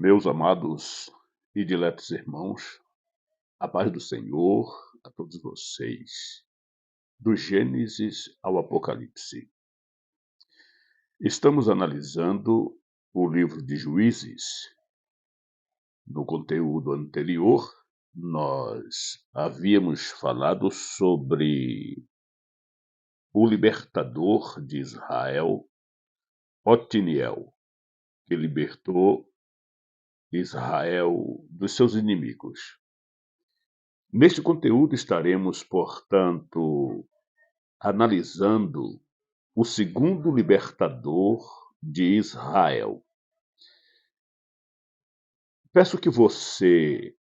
Meus amados e diletos irmãos, a paz do Senhor a todos vocês, do Gênesis ao Apocalipse. Estamos analisando o livro de Juízes. No conteúdo anterior, nós havíamos falado sobre o libertador de Israel, Otiniel, que libertou Israel dos seus inimigos. Neste conteúdo estaremos, portanto, analisando o segundo libertador de Israel. Peço que você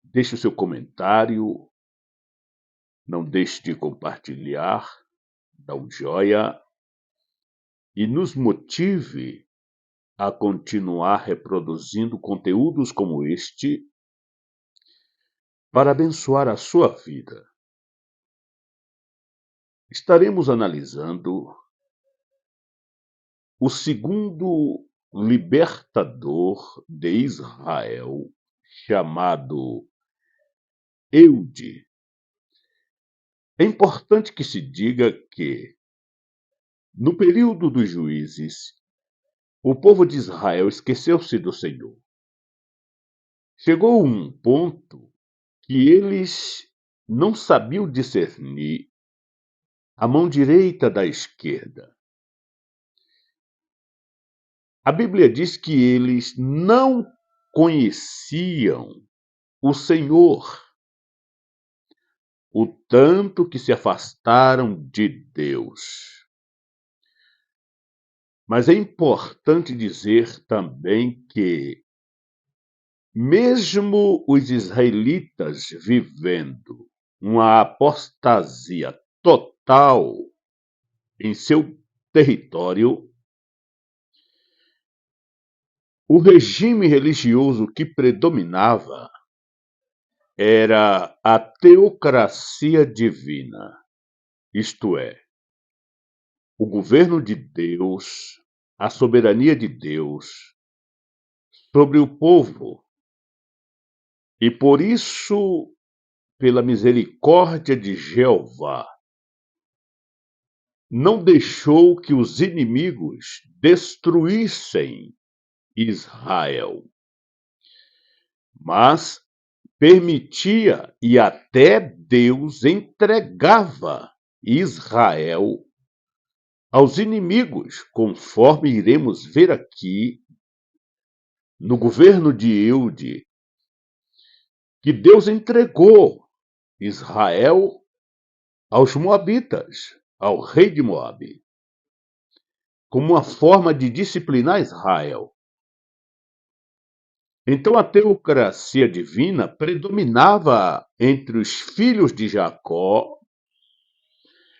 deixe o seu comentário, não deixe de compartilhar, dá um joia e nos motive a continuar reproduzindo conteúdos como este para abençoar a sua vida. Estaremos analisando o segundo libertador de Israel, chamado Eude. É importante que se diga que, no período dos juízes, o povo de Israel esqueceu-se do Senhor. Chegou um ponto que eles não sabiam discernir a mão direita da esquerda. A Bíblia diz que eles não conheciam o Senhor, o tanto que se afastaram de Deus. Mas é importante dizer também que, mesmo os israelitas vivendo uma apostasia total em seu território, o regime religioso que predominava era a teocracia divina, isto é, o governo de Deus, a soberania de Deus sobre o povo. E por isso, pela misericórdia de Jeová, não deixou que os inimigos destruíssem Israel, mas permitia e até Deus entregava Israel aos inimigos, conforme iremos ver aqui no governo de Eude, que Deus entregou Israel aos moabitas, ao rei de Moabe, como uma forma de disciplinar Israel. Então a teocracia divina predominava entre os filhos de Jacó,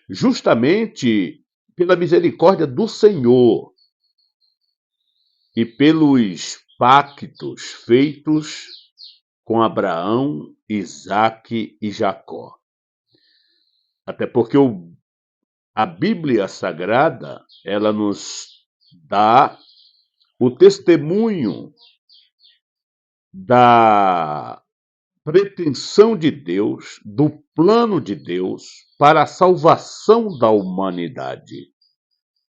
justamente pela misericórdia do Senhor e pelos pactos feitos com Abraão, Isaque e Jacó. Até porque a Bíblia Sagrada, ela nos dá o testemunho da pretensão de Deus, do plano de Deus para a salvação da humanidade.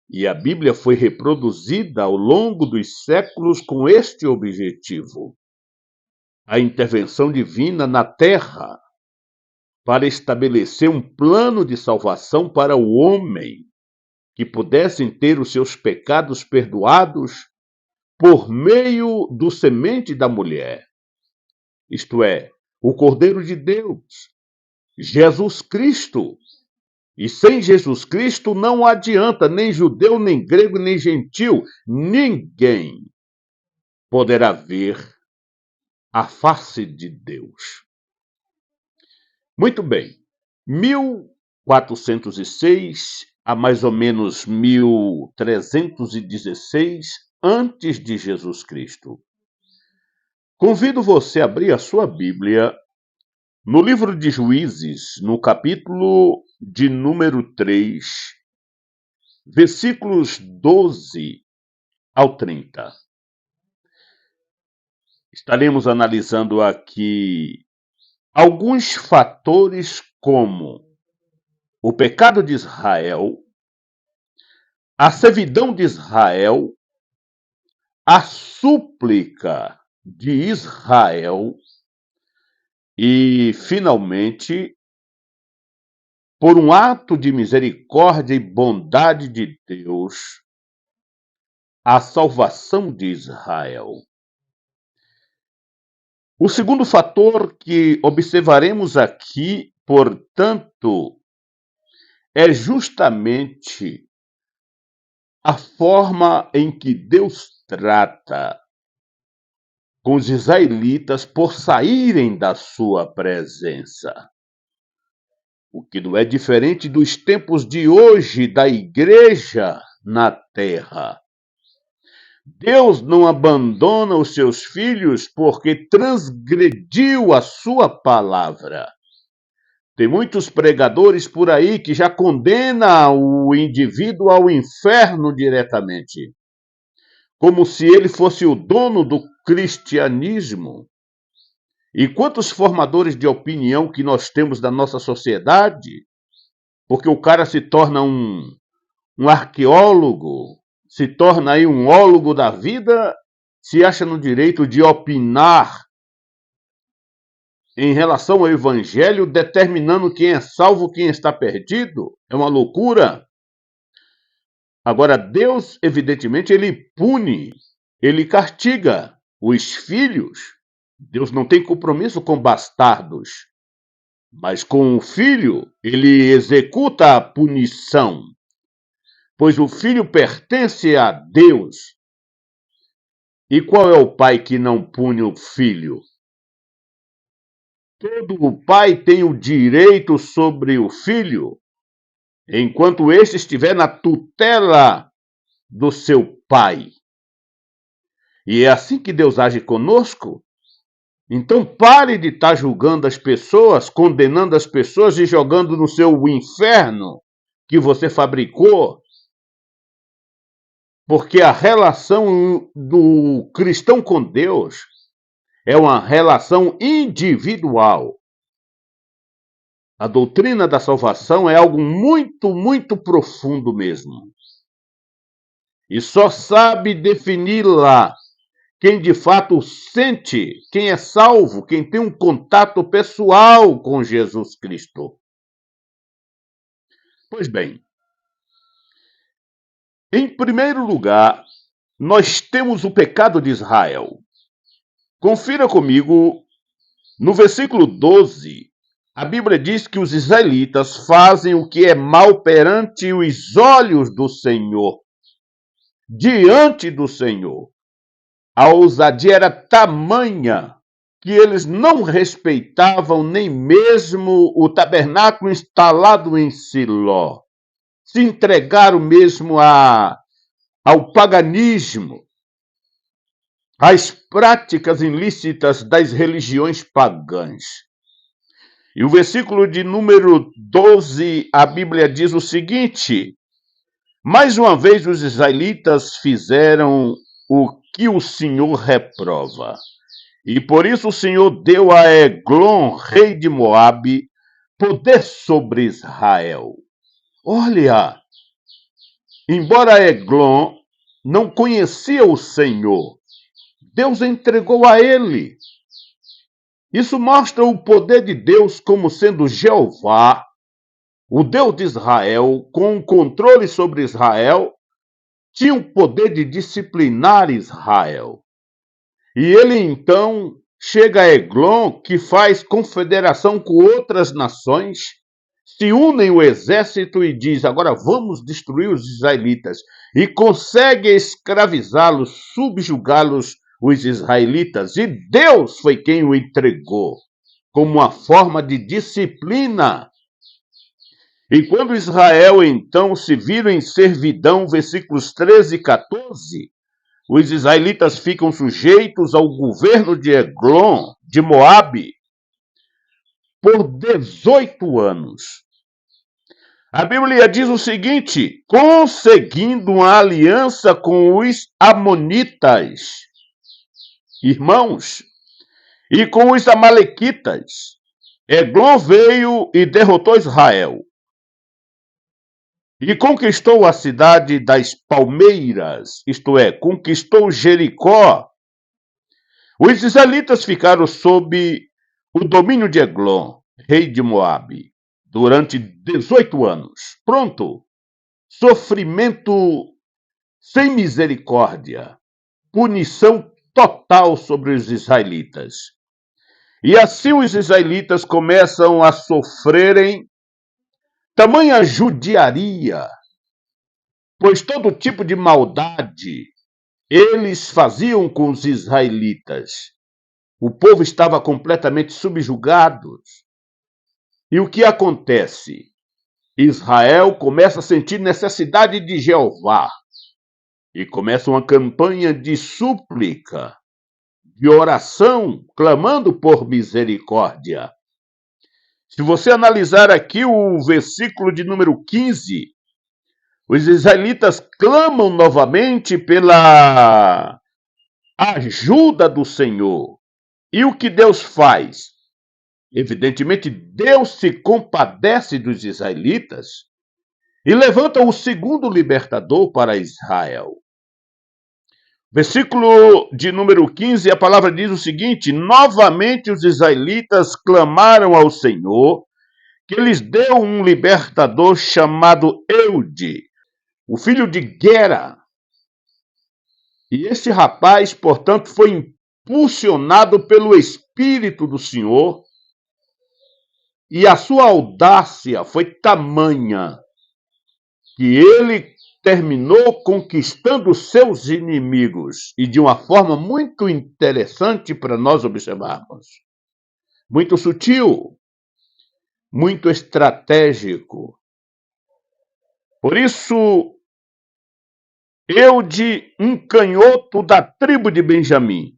E a Bíblia foi reproduzida ao longo dos séculos com este objetivo: a intervenção divina na terra para estabelecer um plano de salvação para o homem, que pudessem ter os seus pecados perdoados por meio do semente da mulher, isto é, o Cordeiro de Deus, Jesus Cristo. E sem Jesus Cristo não adianta, nem judeu, nem grego, nem gentil, ninguém poderá ver a face de Deus. Muito bem, 1406 a mais ou menos 1316 antes de Jesus Cristo. Convido você a abrir a sua Bíblia no livro de Juízes, no capítulo de número 3, versículos 12 ao 30. Estaremos analisando aqui alguns fatores como o pecado de Israel, a servidão de Israel, a súplica de Israel e, finalmente, por um ato de misericórdia e bondade de Deus, a salvação de Israel. O segundo fator que observaremos aqui, portanto, é justamente a forma em que Deus trata com os israelitas por saírem da sua presença. O que não é diferente dos tempos de hoje da igreja na terra. Deus não abandona os seus filhos porque transgrediu a sua palavra. Tem muitos pregadores por aí que já condenam o indivíduo ao inferno diretamente, como se ele fosse o dono do cristianismo. E quantos formadores de opinião que nós temos na nossa sociedade, porque o cara se torna um arqueólogo, se torna aí um ólogo da vida, se acha no direito de opinar em relação ao evangelho, determinando quem é salvo, quem está perdido. É uma loucura. Agora, Deus, evidentemente, ele pune, ele castiga os filhos. Deus não tem compromisso com bastardos, mas com o filho, ele executa a punição, pois o filho pertence a Deus. E qual é o pai que não pune o filho? Todo pai tem o direito sobre o filho, enquanto este estiver na tutela do seu pai. E é assim que Deus age conosco. Então pare de estar julgando as pessoas, condenando as pessoas e jogando no seu inferno que você fabricou. Porque a relação do cristão com Deus é uma relação individual. A doutrina da salvação é algo muito, muito profundo mesmo. E só sabe defini-la quem de fato sente, quem é salvo, quem tem um contato pessoal com Jesus Cristo. Pois bem, em primeiro lugar, nós temos o pecado de Israel. Confira comigo, no versículo 12, a Bíblia diz que os israelitas fazem o que é mal perante os olhos do Senhor, diante do Senhor. A ousadia era tamanha que eles não respeitavam nem mesmo o tabernáculo instalado em Siló. Se entregaram mesmo ao paganismo, às práticas ilícitas das religiões pagãs. E o versículo de número 12, a Bíblia diz o seguinte: mais uma vez os israelitas fizeram o que o Senhor reprova. E por isso o Senhor deu a Eglon, rei de Moabe, poder sobre Israel. Olha, embora Eglon não conhecia o Senhor, Deus entregou a ele. Isso mostra o poder de Deus como sendo Jeová, o Deus de Israel, com controle sobre Israel, tinha o poder de disciplinar Israel. E ele então chega a Eglon, que faz confederação com outras nações, se unem o exército e diz: agora vamos destruir os israelitas. E consegue escravizá-los, subjugá-los, os israelitas. E Deus foi quem o entregou, como uma forma de disciplina. E quando Israel então se viram em servidão, versículos 13 e 14, os israelitas ficam sujeitos ao governo de Eglon, de Moabe, por 18 anos. A Bíblia diz o seguinte: conseguindo uma aliança com os amonitas. irmãos, e com os amalequitas. Eglon veio e derrotou Israel e conquistou a cidade das palmeiras, isto é, conquistou Jericó. Os israelitas ficaram sob o domínio de Eglon, rei de Moabe, durante 18 anos. Pronto, sofrimento sem misericórdia, punição total sobre os israelitas. E assim os israelitas começam a sofrerem tamanha judiaria, pois todo tipo de maldade eles faziam com os israelitas. O povo estava completamente subjugado. E o que acontece? Israel começa a sentir necessidade de Jeová e começa uma campanha de súplica, de oração, clamando por misericórdia. Se você analisar aqui o versículo de número 15, os israelitas clamam novamente pela ajuda do Senhor. E o que Deus faz? Evidentemente, Deus se compadece dos israelitas e levanta o segundo libertador para Israel. Versículo de número 15, a palavra diz o seguinte: novamente os israelitas clamaram ao Senhor, que lhes deu um libertador chamado Eude, o filho de Gera. E esse rapaz, portanto, foi impulsionado pelo Espírito do Senhor, e a sua audácia foi tamanha que ele terminou conquistando seus inimigos, e de uma forma muito interessante para nós observarmos. Muito sutil, muito estratégico. Por isso, Eude, um canhoto da tribo de Benjamim,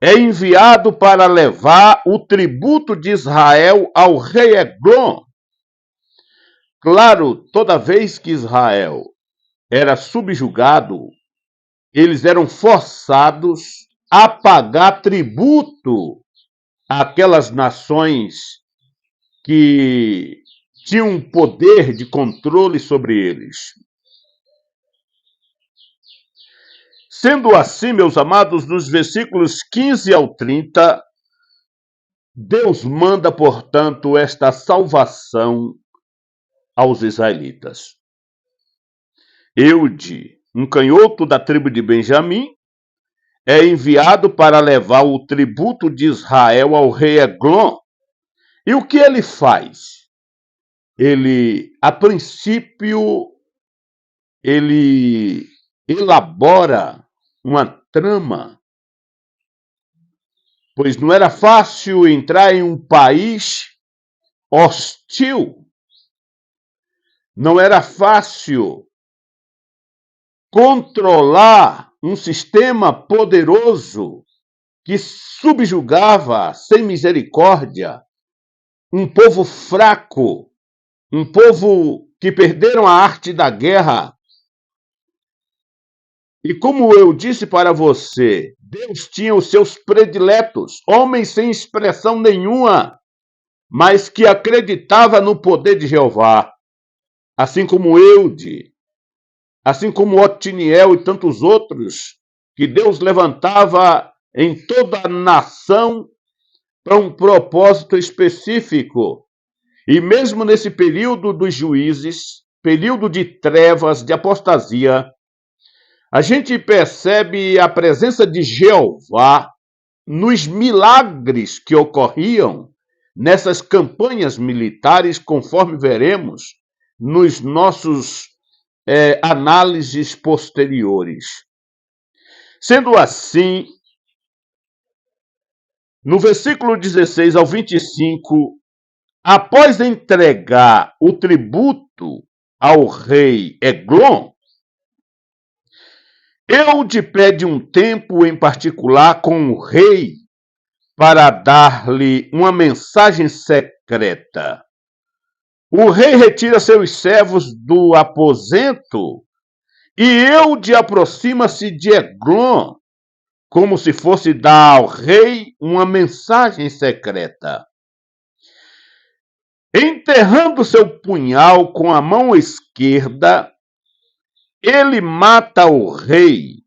é enviado para levar o tributo de Israel ao rei Eglon. Claro, toda vez que Israel era subjugado, eles eram forçados a pagar tributo àquelas nações que tinham poder de controle sobre eles. Sendo assim, meus amados, nos versículos 15 ao 30, Deus manda, portanto, esta salvação aos israelitas. Eude, um canhoto da tribo de Benjamim, é enviado para levar o tributo de Israel ao rei Eglon. E o que ele faz? Ele, a princípio, ele elabora uma trama, pois não era fácil entrar em um país hostil, não era fácil controlar um sistema poderoso que subjugava sem misericórdia um povo fraco, um povo que perderam a arte da guerra. E como eu disse para você, Deus tinha os seus prediletos, homens sem expressão nenhuma, mas que acreditava no poder de Jeová, assim como Eude, assim como Otiniel e tantos outros, que Deus levantava em toda a nação para um propósito específico. E mesmo nesse período dos juízes, período de trevas, de apostasia, a gente percebe a presença de Jeová nos milagres que ocorriam nessas campanhas militares, conforme veremos nos nossos análises posteriores. Sendo assim, no versículo 16 ao 25, após entregar o tributo ao rei Eglon, Eude pede um tempo em particular com o rei para dar-lhe uma mensagem secreta. O rei retira seus servos do aposento e Eude aproxima-se de Eglon como se fosse dar ao rei uma mensagem secreta. Enterrando seu punhal com a mão esquerda, ele mata o rei.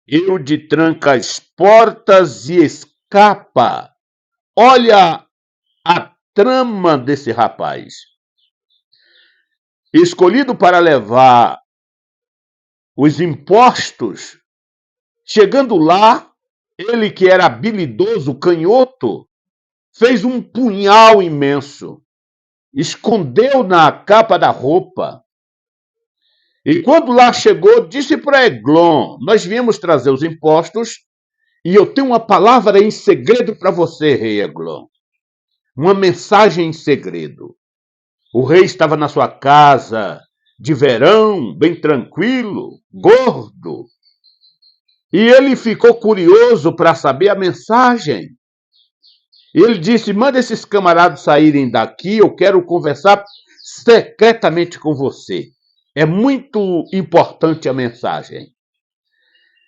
Eude tranca as portas e escapa. Olha a trama desse rapaz. Escolhido para levar os impostos, chegando lá, ele que era habilidoso, canhoto, fez um punhal imenso, escondeu na capa da roupa. E quando lá chegou, disse para Eglon: nós viemos trazer os impostos e eu tenho uma palavra em segredo para você, rei Eglon. Uma mensagem em segredo. O rei estava na sua casa, de verão, bem tranquilo, gordo. E ele ficou curioso para saber a mensagem. Ele disse: manda esses camaradas saírem daqui, eu quero conversar secretamente com você. É muito importante a mensagem.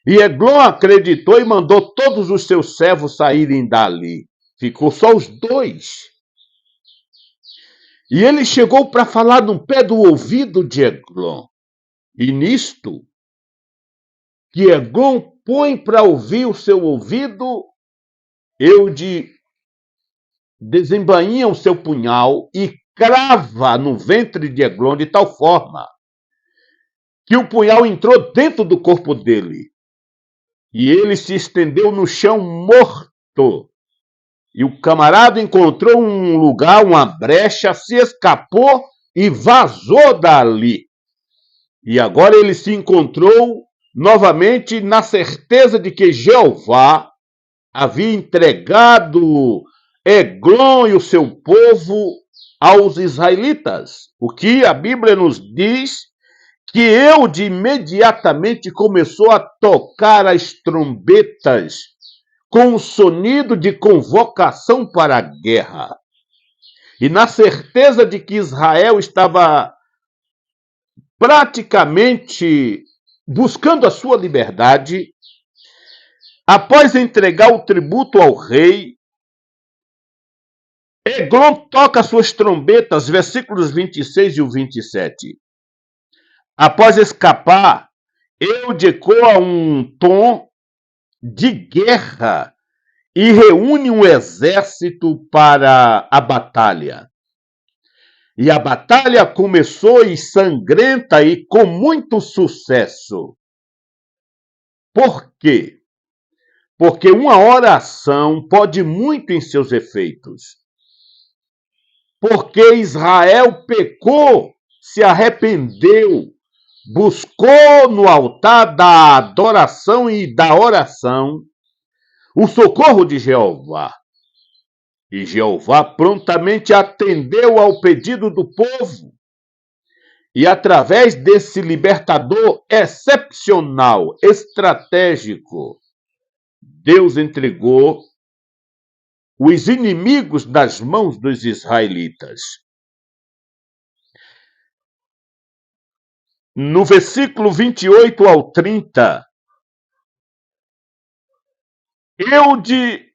E Eglon acreditou e mandou todos os seus servos saírem dali. Ficou só os dois. E ele chegou para falar no pé do ouvido de Eglon. E nisto, que Eglon põe para ouvir o seu ouvido, Eude desembainha o seu punhal e crava no ventre de Eglon de tal forma que o punhal entrou dentro do corpo dele. E ele se estendeu no chão morto. E o camarada encontrou um lugar, uma brecha, se escapou e vazou dali. E agora ele se encontrou novamente na certeza de que Jeová havia entregado Eglon e o seu povo aos israelitas. O que a Bíblia nos diz que Eude imediatamente começou a tocar as trombetas com o sonido de convocação para a guerra. E na certeza de que Israel estava praticamente buscando a sua liberdade, após entregar o tributo ao rei, Eglon toca suas trombetas, versículos 26 e o 27. Após escapar, Eude ecoa um tom de guerra e reúne um exército para a batalha. E a batalha começou e sangrenta e com muito sucesso. Por quê? Porque uma oração pode muito em seus efeitos. Porque Israel pecou, se arrependeu, buscou no altar da adoração e da oração o socorro de Jeová. E Jeová prontamente atendeu ao pedido do povo. E através desse libertador excepcional, estratégico, Deus entregou os inimigos das mãos dos israelitas. No versículo 28 ao 30, Eude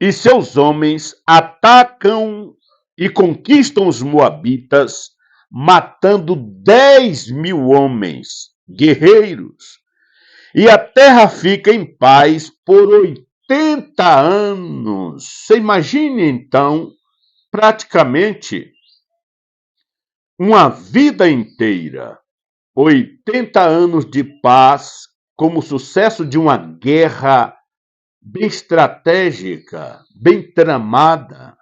e seus homens atacam e conquistam os moabitas, matando 10.000 homens, guerreiros. E a terra fica em paz por 80 anos. Você imagine, então, praticamente uma vida inteira, 80 anos de paz, como sucesso de uma guerra bem estratégica, bem tramada.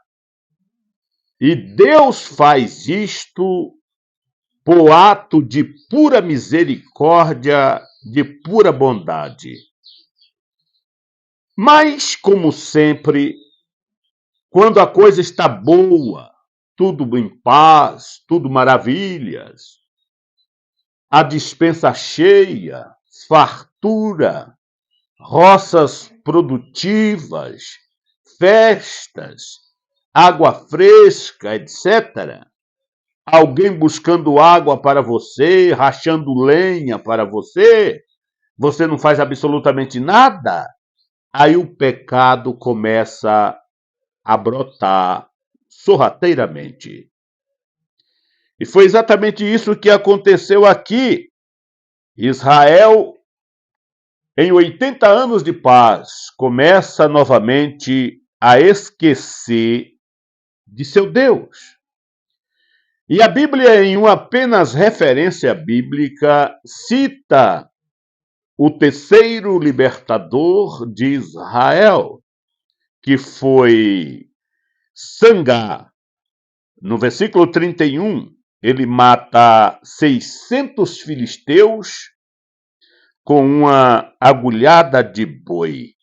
E Deus faz isto por ato de pura misericórdia, de pura bondade. Mas, como sempre, quando a coisa está boa, tudo em paz, tudo maravilhas, a despensa cheia, fartura, roças produtivas, festas, água fresca, etc. Alguém buscando água para você, rachando lenha para você, você não faz absolutamente nada. aí o pecado começa a brotar sorrateiramente. E foi exatamente isso que aconteceu aqui. Israel, em 80 anos de paz, começa novamente a esquecer de seu Deus. E a Bíblia, em uma apenas referência bíblica, cita o terceiro libertador de Israel, que foi Sangar. No versículo 31, ele mata 600 filisteus com uma agulhada de boi.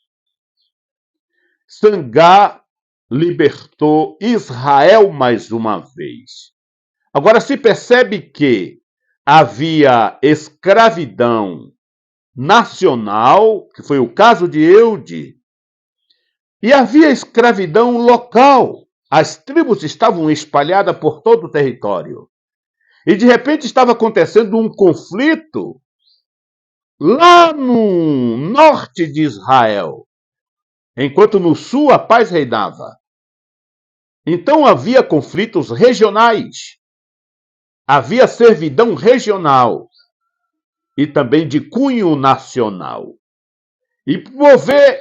Sangar libertou Israel mais uma vez. Agora se percebe que havia escravidão nacional, que foi o caso de Eude, e havia escravidão local. As tribos estavam espalhadas por todo o território. E de repente estava acontecendo um conflito lá no norte de Israel, enquanto no sul a paz reinava. Então havia conflitos regionais, havia servidão regional e também de cunho nacional. E por ver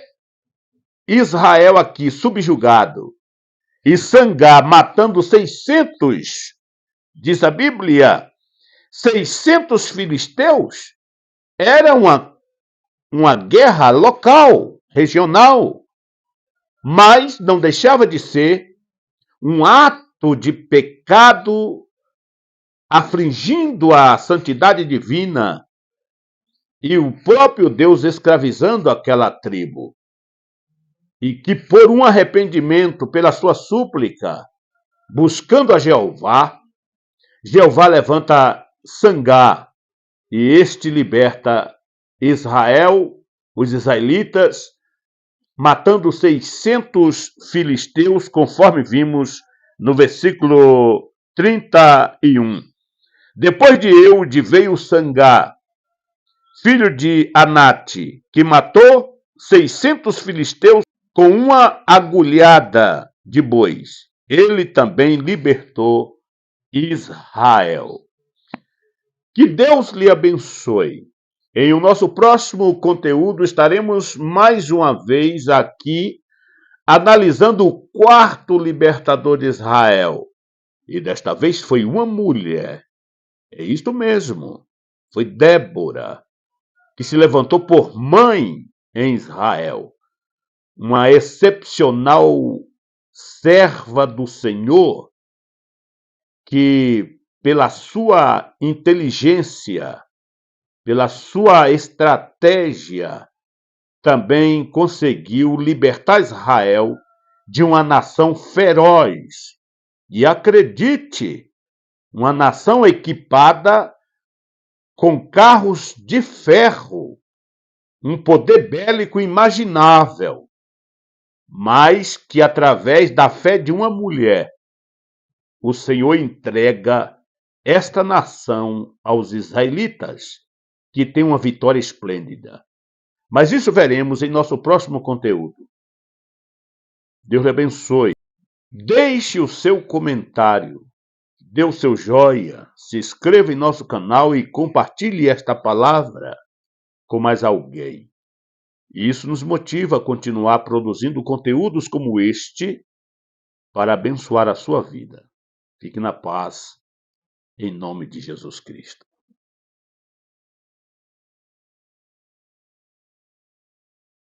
Israel aqui subjugado e Sangar matando 600, diz a Bíblia, 600 filisteus, era uma guerra local, regional, mas não deixava de ser um ato de pecado afligindo a santidade divina e o próprio Deus escravizando aquela tribo. E que por um arrependimento, pela sua súplica, buscando a Jeová, Jeová levanta Sangar e este liberta Israel, os israelitas, matando 600 filisteus, conforme vimos no versículo 31. Depois de Eude veio Sangar, filho de Anate, que matou 600 filisteus com uma agulhada de bois. Ele também libertou Israel. Que Deus lhe abençoe. Em o nosso próximo conteúdo estaremos mais uma vez aqui analisando o quarto libertador de Israel. E desta vez foi uma mulher. É isto mesmo. Foi Débora, que se levantou por mãe em Israel. Uma excepcional serva do Senhor que, pela sua inteligência, pela sua estratégia, também conseguiu libertar Israel de uma nação feroz. E acredite, uma nação equipada com carros de ferro, um poder bélico imaginável, mas que através da fé de uma mulher, o Senhor entrega esta nação aos israelitas, que tem uma vitória esplêndida. Mas isso veremos em nosso próximo conteúdo. Deus lhe abençoe. Deixe o seu comentário, dê o seu joia, se inscreva em nosso canal e compartilhe esta palavra com mais alguém. Isso nos motiva a continuar produzindo conteúdos como este para abençoar a sua vida. Fique na paz, em nome de Jesus Cristo.